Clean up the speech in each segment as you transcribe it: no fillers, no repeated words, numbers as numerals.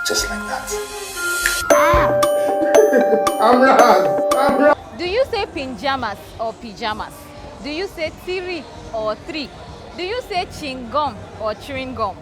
Just like that. I'm Razz. Do you say pinjamas or pyjamas? Do you say tiri or three? Do you say chewing gum or chewing gum?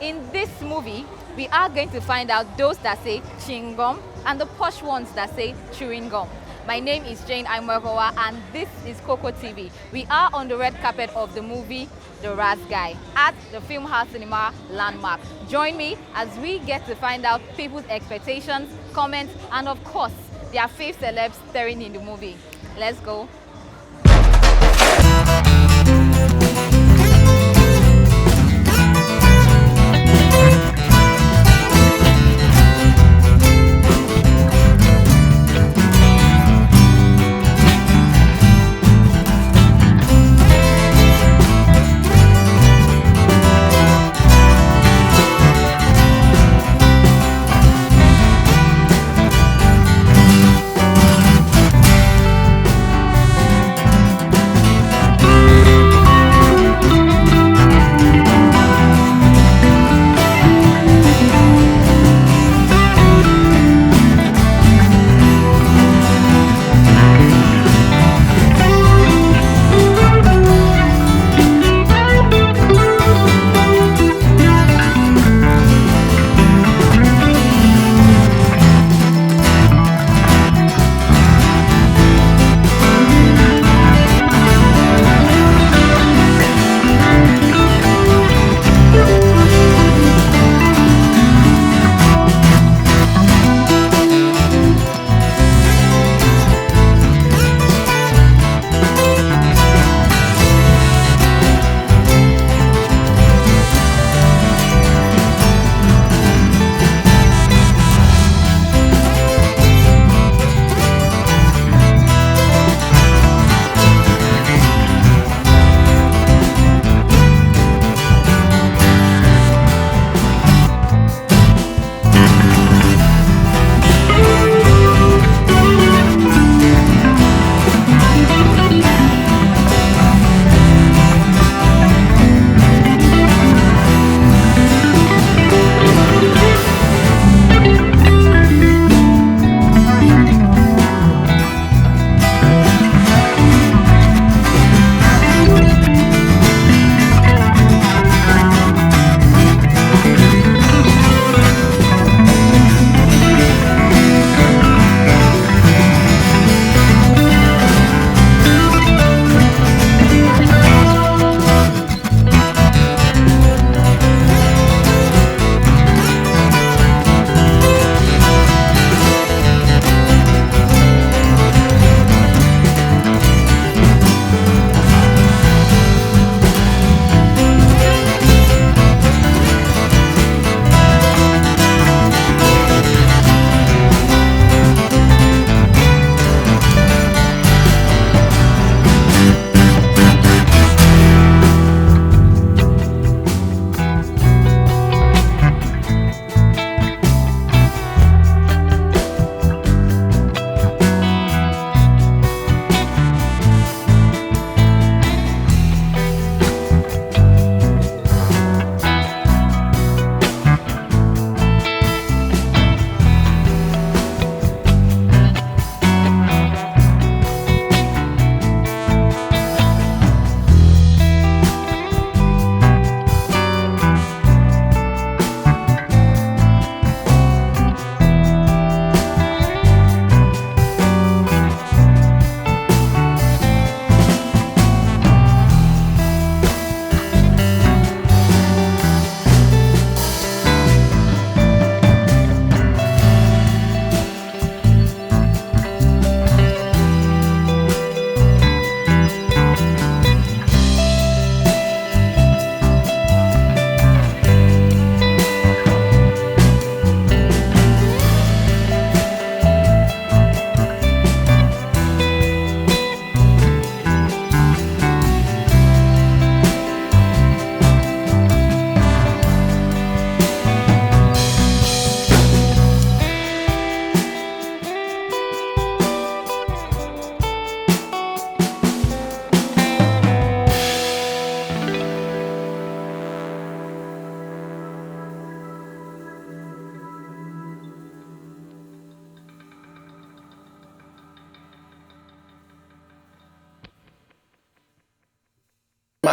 In this movie, we are going to find out those that say chewing gum and the posh ones that say chewing gum. My name is Jane Aimokowa and this is KOKO TV. We are on the red carpet of the movie The Razz Guy at the Film House Cinema Landmark. Join me as we get to find out people's expectations, comments, and of course, their fave celebs starring in the movie. Let's go.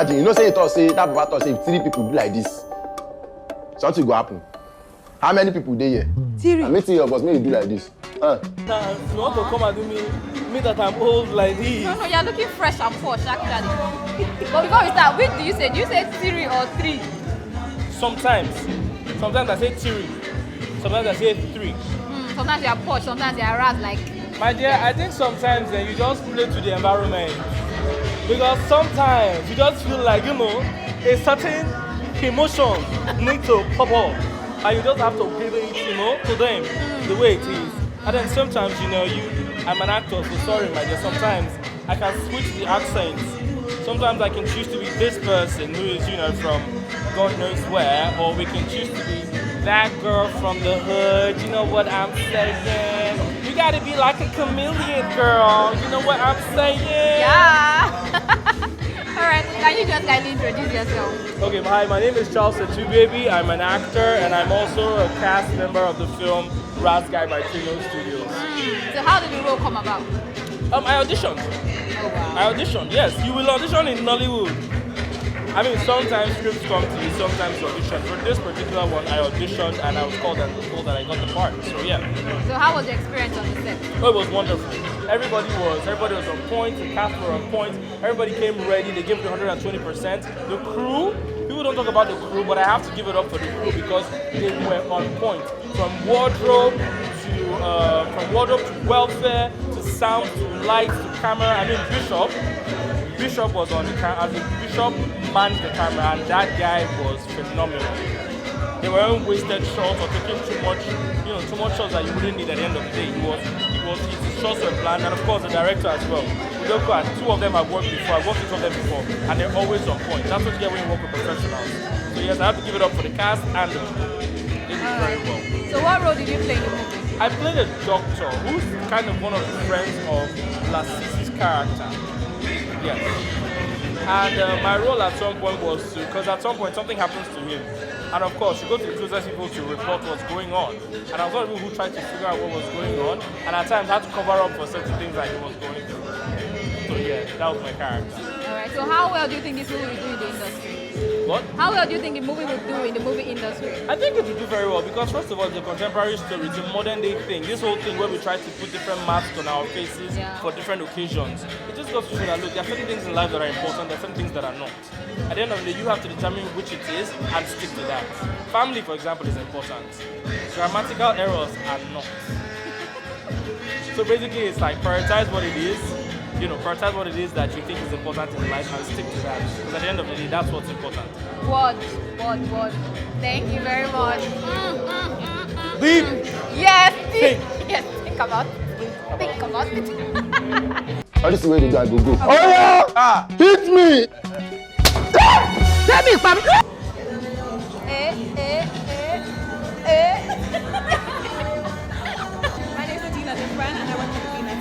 imagine, you know, say that Papa thought say if 3 people do like this, something will happen. How many people there here? 3. I mean 3 of us, maybe do like this. You want to come and do me that I'm old like this? No, you're looking fresh and posh actually. But before we start, which do you say? Do you say 3 or 3? Sometimes I say 3. Sometimes I say 3. Sometimes you're posh, sometimes you're Razz like. My dear, I think sometimes then you just play to the environment. Because sometimes you just feel like, you know, a certain emotion needs to pop up. And you just have to give it, you know, to them the way it is. And then sometimes, you know, I'm an actor, so sorry, my dear. Sometimes I can switch the accents. Sometimes I can choose to be this person who is, you know, from God knows where, or we can choose to be that girl from the hood. You know what I'm saying? You gotta be like a chameleon, girl. You know what I'm saying? Yeah. Alright, can you just kindly introduce yourself? Okay, hi, my name is Charles Baby. I'm an actor and I'm also a cast member of the film Razz Guy by Trino Studios. So how did the role come about? I auditioned. Oh, wow. I auditioned, yes. You will audition in Nollywood. I mean, sometimes scripts come to you, sometimes you audition. For this particular one, I auditioned and I was told that I got the part. So yeah. So how was the experience on the set? Oh, it was wonderful. Everybody was on point. The cast were on point. Everybody came ready. They gave it 120%. The crew, people don't talk about the crew, but I have to give it up for the crew because they were on point. From wardrobe to welfare to sound to lights to camera. I mean, Bishop was on the camera. Bishop manned the camera, and that guy was phenomenal. They weren't wasted shots or taking too much shots that you wouldn't need at the end of the day. His shots were planned, and of course the director as well. Edochie and 2 of them I've worked before. I've worked with 2 of them before, and they're always on point. That's what you get when you work with professionals. So yes, I have to give it up for the cast and the crew. They did very well. So what role did you play in the movie? I played a doctor who's kind of one of the friends of Lasisi's character. Yes. And my role at some point was because at some point something happens to him. And of course, you go to the closest people to report what's going on. And I was one of the people who tried to figure out what was going on. And at times had to cover up for certain things that he was going through. So yeah, that was my character. Alright, so how well do you think this movie will do in the industry? What? How well do you think the movie will do in the movie industry? I think it will do very well because first of all, it's a contemporary story, it's a modern day thing. This whole thing where we try to put different masks on our faces for different occasions. It just goes to show that look, there are certain things in life that are important, there are certain things that are not. At the end of the day, you have to determine which it is and stick to that. Family, for example, is important. Grammatical errors are not. So basically, it's like prioritize what it is. You know, prioritize what it is that you think is important in life and stick to that. Because at the end of the day, that's what's important. Word. Thank you very much. Deep. Yes, Think. Yes, think about it. All this is where the guy go. Oh yeah! Hit me! Let me come. My name is Adina Different and I work for the Phoenix.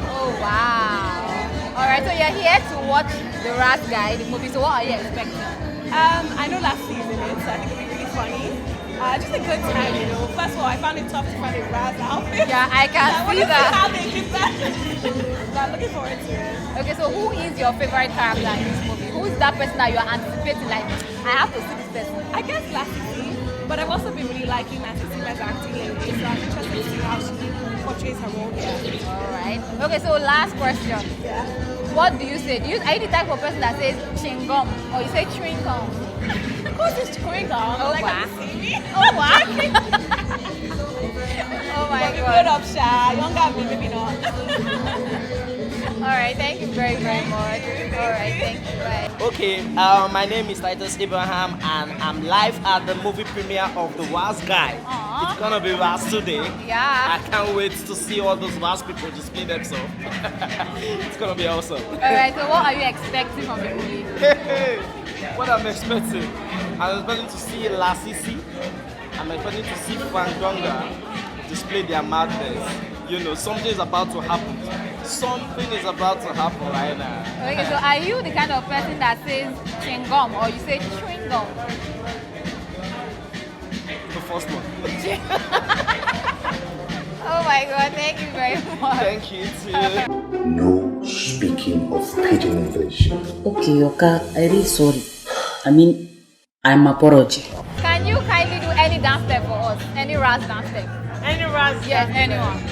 Oh wow! All right, so you're here to watch the Razz Guy, the movie. So what are you expecting? I know last season it, so I think it'll be really funny. Just a good time, you know. First of all, I found it tough to find a Razz outfit. Yeah, I can see that. How they did that. So I'm looking forward to it. Okay, so who is your favorite character in this movie? Who is that person that you are anticipating? Like, I have to see this person. I guess Lasisi, but I've also been really liking Isime's acting lately, so I'm interested to see how she portrays her role here. All right. Okay, so last question. Yeah. What do you say? Are you the type of person that says chewing gum or you say chewing gum? Who's this chewing gum? Oh, like, wow. have you seen me? Oh, wow. Oh, my But we God. grown up shy, younger me, maybe not. All right, thank you very, very much. All right, thank you. Bye. Okay, my name is Titus Abraham and I'm live at the movie premiere of The Razz Guy. Aww. It's gonna be Razz today. Yeah. I can't wait to see all those Razz people display themselves. It's gonna be awesome. All right, so what are you expecting from the movie? What I'm expecting? I'm expecting to see Lasisi. I'm expecting to see Fangonga display their madness. You know, something is about to happen. Something is about to happen right now. Okay, so are you the kind of person that says chewing gum or you say chewing gum? The first one. Oh my God, thank you very much. Thank you too. No speaking of pidgin English. Okay, Oka, I'm really sorry. I mean, I'm apology. Can you kindly do any dance step for us? Any Razz dance step? Any Razz? Yes, anyone.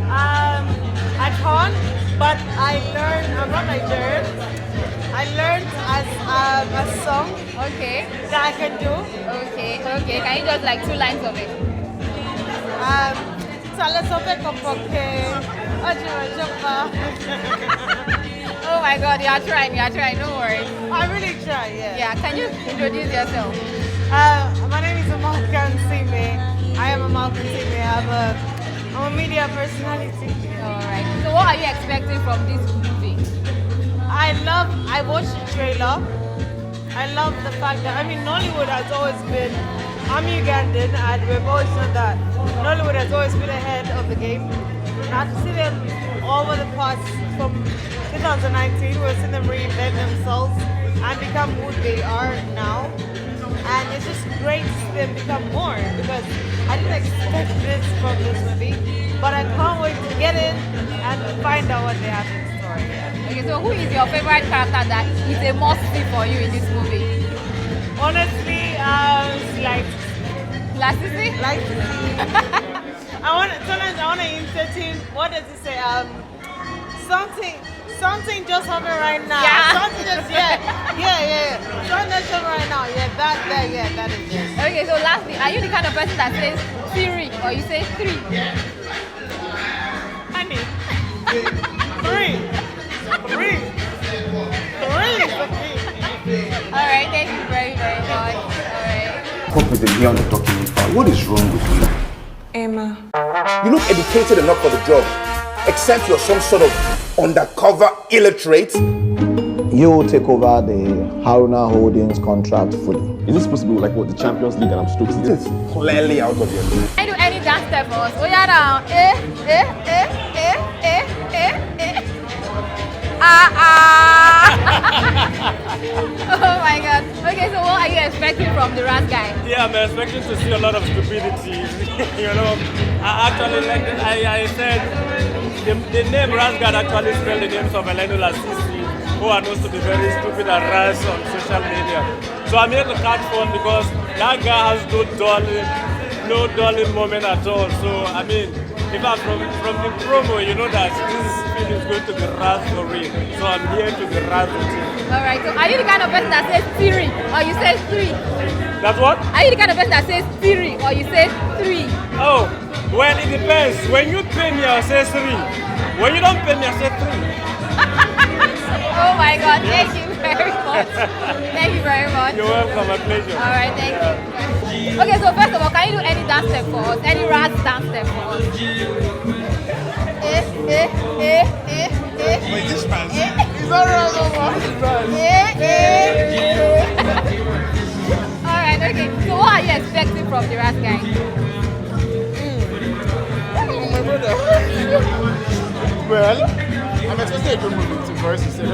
I can't, but I learned, I'm not Nigerian. I learned as a song Okay. that I can do. Okay. Can you just like 2 lines of it? Oh my God, you are trying, don't worry. I really try, yeah. Yeah, can you introduce yourself? My name is Isime. I am Isime. I'm a media personality. Alright. So what are you expecting from this movie? I watched the trailer. I love the fact that, Nollywood has always been, I'm Ugandan and we've always known that Nollywood has always been ahead of the game. Now to see them over the past, from 2019, we're seeing them reinvent themselves and become who they are now. And it's just great to see them become more because I didn't expect this from this movie, but I can't wait to get in and find out what they have in store. Okay, so who is your favorite character that is a must-see for you in this movie? Honestly, like Lasisi? Sometimes I want to insert him. What does he say? Something just happened right now. Yeah. Something just Something just happened right now. That is it. Okay, so lastly, are you the kind of person that says 3 or you say 3? Honey. 3. Alright, thank you very much. Alright. Hope with him here on the document. What is wrong with you? Emma. You look educated enough for the job, except you're some sort of undercover illiterate. You will take over the Haruna Holdings contract fully. Is this supposed to be like what, the Champions League and I'm Stokes? This is clearly out of your league. Can you do any dance step for us? Oh yeah, now. Oh my God. Okay, so what are you expecting from the Razz Guy? Yeah, I'm expecting to see a lot of stupidity. I said the name Razz Guy actually spelled the names of Elenu Lasisi, who are known to be very stupid and rash on social media. So I'm here to catch fun because that guy has no dulling moment at all. So in fact, from the promo, you know that this film is going to be Razz for real. So I'm here to be Razz with you. Alright, so are you the kind of person that says 3 or you say 3? That's what? Are you the kind of person that says 3 or you say 3? Oh, well, it depends. When you pay me, I'll say 3. When you don't pay me, I'll say 3. Oh my God, thank you very much. Thank you very much. You're welcome, my pleasure. Alright, thank you. Okay, so first of all, can you do any dance step for us? Any Razz dance step for us? Wait, this man. It's alright, Alright, okay. So what are you expecting from the Razz Guy? My brother. Well, I'm expecting a good movie, to first say. I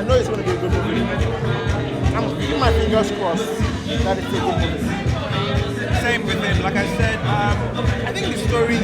know it's going to be a good movie. I'm keeping my fingers crossed that it's a good movie. Same with him. Like I said, I think the story